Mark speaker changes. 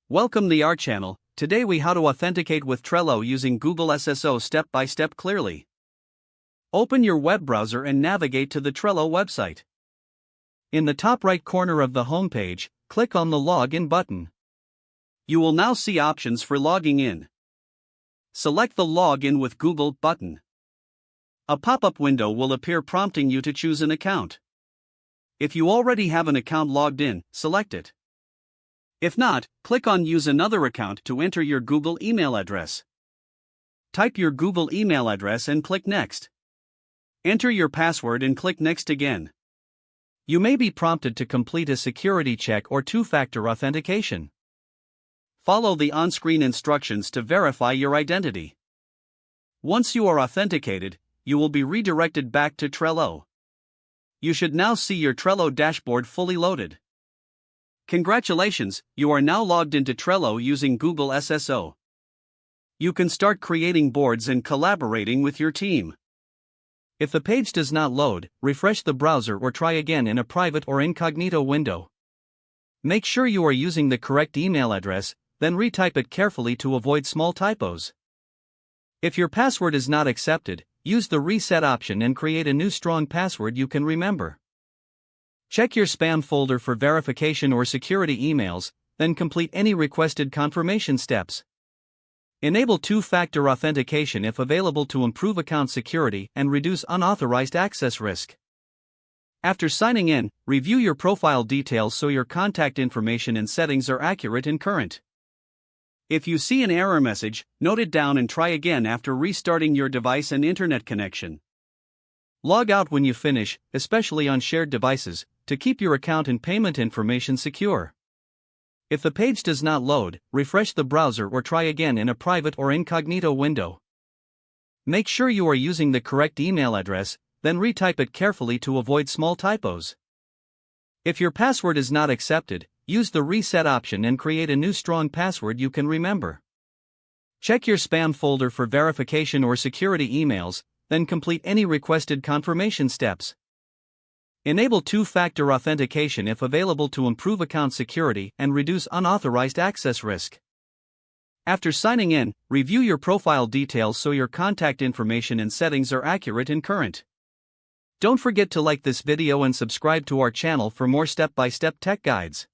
Speaker 1: Welcome to our channel. Today we how to authenticate with Trello using Google SSO step by step clearly. Open your web browser and navigate to the Trello website. In the top right corner of the homepage, click on the Login button. You will now see options for logging in. Select the Login with Google button. A pop-up window will appear prompting you to choose an account. If you already have an account logged in, select it. If not, click on Use another account to enter your Google email address. Type your Google email address and click Next. Enter your password and click Next again. You may be prompted to complete a security check or two-factor authentication. Follow the on-screen instructions to verify your identity. Once you are authenticated, you will be redirected back to Trello. You should now see your Trello dashboard fully loaded. Congratulations, you are now logged into Trello using Google SSO. You can start creating boards and collaborating with your team. If the page does not load, refresh the browser or try again in a private or incognito window. Make sure you are using the correct email address, then retype it carefully to avoid small typos. If your password is not accepted, use the reset option and create a new strong password you can remember. Check your spam folder for verification or security emails, then complete any requested confirmation steps. Enable two-factor authentication if available to improve account security and reduce unauthorized access risk. After signing in, review your profile details so your contact information and settings are accurate and current. If you see an error message, note it down and try again after restarting your device and internet connection. Log out when you finish, especially on shared devices, to keep your account and payment information secure. If the page does not load, refresh the browser or try again in a private or incognito window. Make sure you are using the correct email address, then retype it carefully to avoid small typos. If your password is not accepted, use the reset option and create a new strong password you can remember. Check your spam folder for verification or security emails, then complete any requested confirmation steps. Enable two-factor authentication if available to improve account security and reduce unauthorized access risk. After signing in, review your profile details so your contact information and settings are accurate and current. Don't forget to like this video and subscribe to our channel for more step-by-step tech guides.